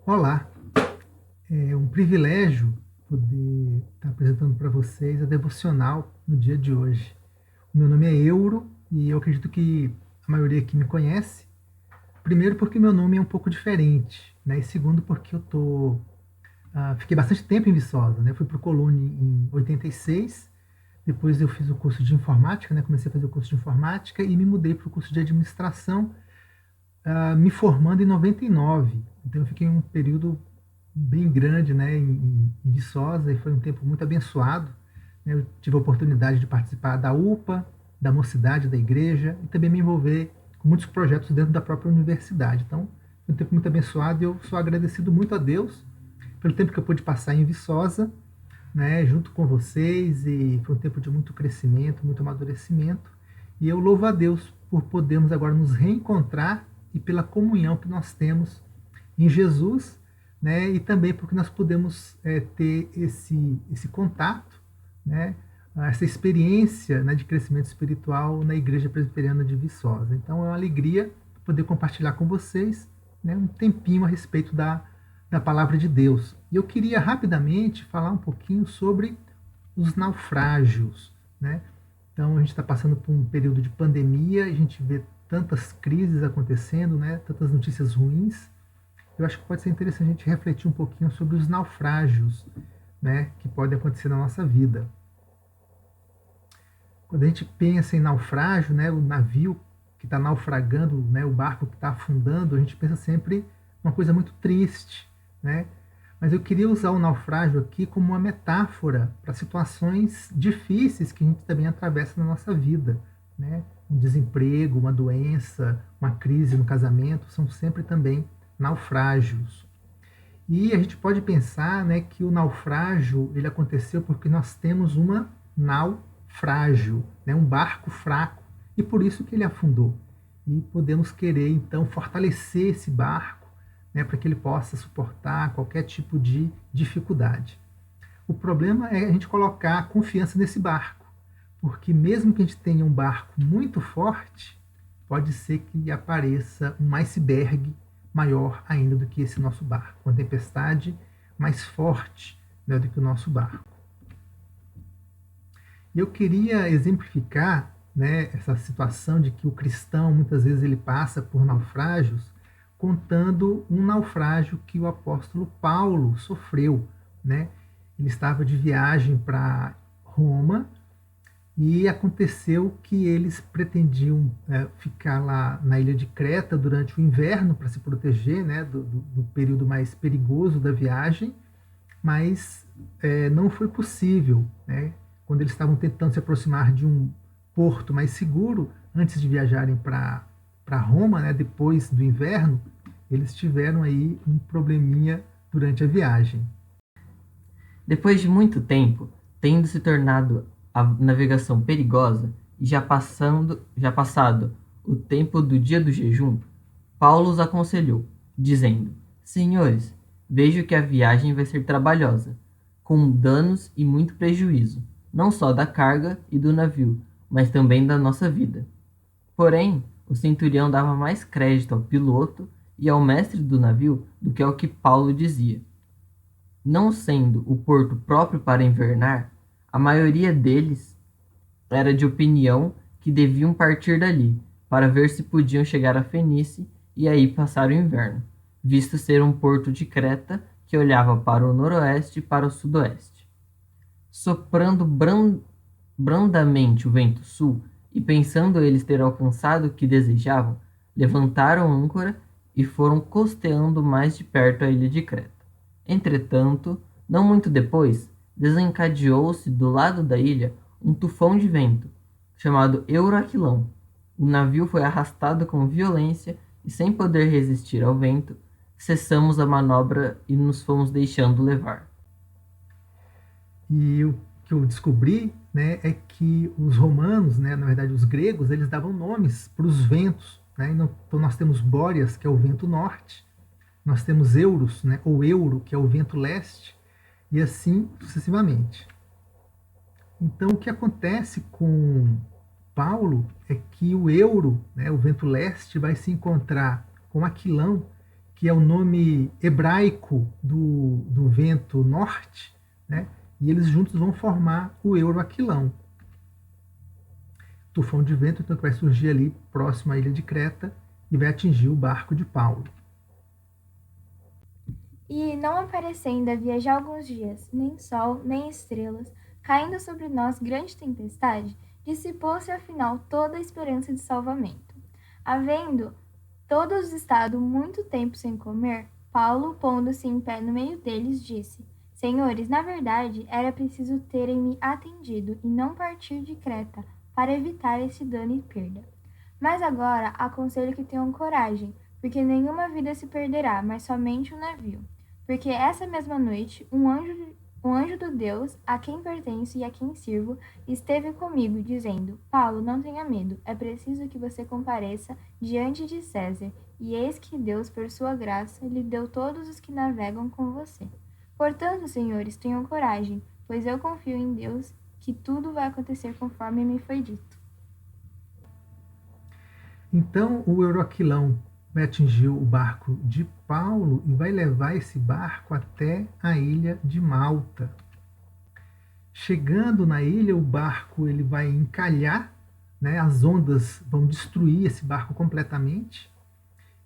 Olá, é um privilégio poder estar apresentando para vocês a devocional no dia de hoje. O meu nome é Euro e eu acredito que a maioria aqui me conhece. Primeiro porque meu nome é um pouco diferente, né? E segundo porque fiquei bastante tempo em Viçosa, né? Fui para o Colune em 86, depois eu fiz o curso de informática, né? Comecei a fazer o curso de informática e me mudei para o curso de administração, me formando em 99. Então eu fiquei um período bem grande, né, em Viçosa, e foi um tempo muito abençoado. Eu tive a oportunidade de participar da UPA, da mocidade da igreja e também me envolver com muitos projetos dentro da própria universidade. Então, foi um tempo muito abençoado e eu sou agradecido muito a Deus pelo tempo que eu pude passar em Viçosa, né, junto com vocês, e foi um tempo de muito crescimento, muito amadurecimento. E eu louvo a Deus por podermos agora nos reencontrar e pela comunhão que nós temos em Jesus, né, e também porque nós podemos ter esse contato, né, essa experiência, né, de crescimento espiritual na Igreja Presbiteriana de Viçosa. Então é uma alegria poder compartilhar com vocês, né, um tempinho a respeito da palavra de Deus. E eu queria rapidamente falar um pouquinho sobre os naufrágios, né? Então a gente está passando por um período de pandemia, a gente vê tantas crises acontecendo, né? Tantas notícias ruins. Eu acho que pode ser interessante a gente refletir um pouquinho sobre os naufrágios, né, que podem acontecer na nossa vida. Quando a gente pensa em naufrágio, né, o navio que está naufragando, né, o barco que está afundando, a gente pensa sempre uma coisa muito triste, né? Mas eu queria usar o naufrágio aqui como uma metáfora para situações difíceis que a gente também atravessa na nossa vida, né? Um desemprego, uma doença, uma crise no casamento, são sempre também naufrágios. E a gente pode pensar, né, que o naufrágio ele aconteceu porque nós temos uma nau frágil, né, um barco fraco, e por isso que ele afundou. E podemos querer então fortalecer esse barco, né, para que ele possa suportar qualquer tipo de dificuldade. O problema é a gente colocar confiança nesse barco, porque mesmo que a gente tenha um barco muito forte, pode ser que apareça um iceberg maior ainda do que esse nosso barco, uma tempestade mais forte, né, do que o nosso barco. E eu queria exemplificar, né, essa situação de que o cristão muitas vezes ele passa por naufrágios, contando um naufrágio que o apóstolo Paulo sofreu, né? Ele estava de viagem para Roma e aconteceu que eles pretendiam ficar lá na ilha de Creta durante o inverno para se proteger, né, do período mais perigoso da viagem, mas não foi possível, né? Quando eles estavam tentando se aproximar de um porto mais seguro, antes de viajarem para Roma, né, depois do inverno, eles tiveram aí um probleminha durante a viagem. Depois de muito tempo, tendo se tornado a navegação perigosa e já passado o tempo do dia do jejum, Paulo os aconselhou, dizendo: Senhores, vejo que a viagem vai ser trabalhosa, com danos e muito prejuízo, não só da carga e do navio, mas também da nossa vida. Porém, o centurião dava mais crédito ao piloto e ao mestre do navio do que ao que Paulo dizia. Não sendo o porto próprio para invernar, a maioria deles era de opinião que deviam partir dali, para ver se podiam chegar a Fenice e aí passar o inverno, visto ser um porto de Creta que olhava para o noroeste e para o sudoeste. Soprando brandamente o vento sul, e pensando eles ter alcançado o que desejavam, levantaram âncora e foram costeando mais de perto a ilha de Creta. Entretanto, não muito depois, desencadeou-se do lado da ilha um tufão de vento, chamado Euraquilão. O navio foi arrastado com violência e, sem poder resistir ao vento, cessamos a manobra e nos fomos deixando levar. E o que eu descobri, né, é que os romanos, né, na verdade os gregos, eles davam nomes para os ventos, né? Então nós temos Bóreas, que é o vento norte, nós temos Euros, né, ou Euro, que é o vento leste, e assim sucessivamente. Então o que acontece com Paulo é que o Euro, né, o vento leste, vai se encontrar com Aquilão, que é o nome hebraico do vento norte, né? E eles juntos vão formar o Euroaquilão. Tufão de vento, então, que vai surgir ali próximo à ilha de Creta e vai atingir o barco de Paulo. E não aparecendo havia já alguns dias, nem sol, nem estrelas, caindo sobre nós grande tempestade, dissipou-se afinal toda a esperança de salvamento. Havendo todos estado muito tempo sem comer, Paulo, pondo-se em pé no meio deles, disse: Senhores, na verdade, era preciso terem-me atendido e não partir de Creta, para evitar esse dano e perda. Mas agora aconselho que tenham coragem, porque nenhuma vida se perderá, mas somente o navio. Porque essa mesma noite, um anjo do Deus, a quem pertenço e a quem sirvo, esteve comigo, dizendo: Paulo, não tenha medo, é preciso que você compareça diante de César, e eis que Deus, por sua graça, lhe deu todos os que navegam com você. Portanto, senhores, tenham coragem, pois eu confio em Deus que tudo vai acontecer conforme me foi dito. Então o Euroaquilão vai atingir o barco de Paulo e vai levar esse barco até a ilha de Malta. Chegando na ilha, o barco ele vai encalhar, né? As ondas vão destruir esse barco completamente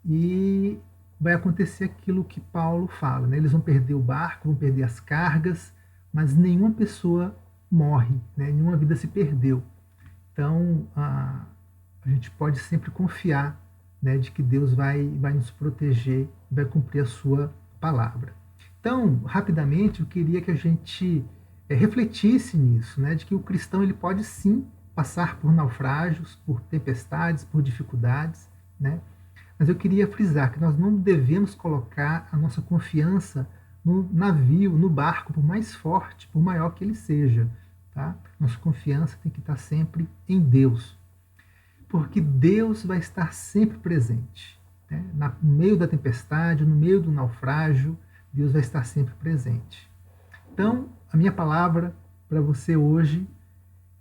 e vai acontecer aquilo que Paulo fala, né? Eles vão perder o barco, vão perder as cargas, mas nenhuma pessoa morre, né? Nenhuma vida se perdeu. Então a gente pode sempre confiar, né, de que Deus vai nos proteger, vai cumprir a sua palavra. Então, rapidamente, eu queria que a gente refletisse nisso, né, de que o cristão ele pode sim passar por naufrágios, por tempestades, por dificuldades, né, mas eu queria frisar que nós não devemos colocar a nossa confiança no navio, no barco, por mais forte, por maior que ele seja. Tá? Nossa confiança tem que estar sempre em Deus, porque Deus vai estar sempre presente. Né? No meio da tempestade, no meio do naufrágio, Deus vai estar sempre presente. Então, a minha palavra para você hoje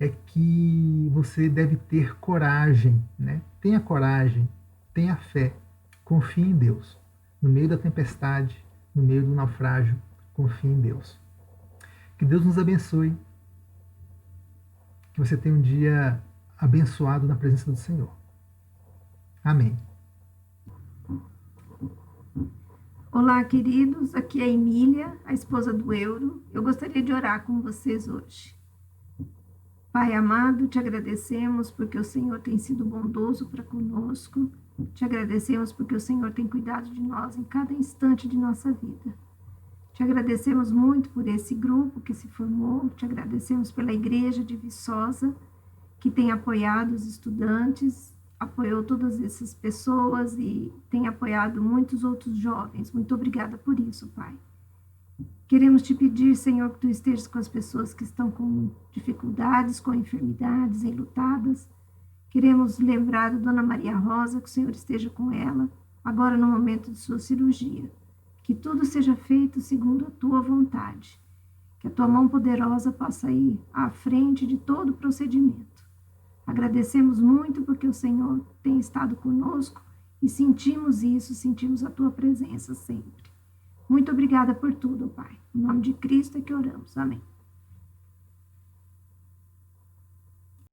é que você deve ter coragem, né? Tenha coragem, tenha fé, confie em Deus. No meio da tempestade, no meio do naufrágio, confie em Deus. Que Deus nos abençoe. Que você tenha um dia abençoado na presença do Senhor. Amém. Olá, queridos. Aqui é a Emília, a esposa do Euro. Eu gostaria de orar com vocês hoje. Pai amado, te agradecemos porque o Senhor tem sido bondoso para conosco. Te agradecemos porque o Senhor tem cuidado de nós em cada instante de nossa vida. Te agradecemos muito por esse grupo que se formou. Te agradecemos pela Igreja de Viçosa, que tem apoiado os estudantes, apoiou todas essas pessoas e tem apoiado muitos outros jovens. Muito obrigada por isso, Pai. Queremos te pedir, Senhor, que tu estejas com as pessoas que estão com dificuldades, com enfermidades, enlutadas. Queremos lembrar da Dona Maria Rosa, que o Senhor esteja com ela, agora no momento de sua cirurgia. Que tudo seja feito segundo a tua vontade. Que a tua mão poderosa possa ir à frente de todo o procedimento. Agradecemos muito porque o Senhor tem estado conosco e sentimos isso, sentimos a tua presença sempre. Muito obrigada por tudo, Pai. Em nome de Cristo é que oramos. Amém.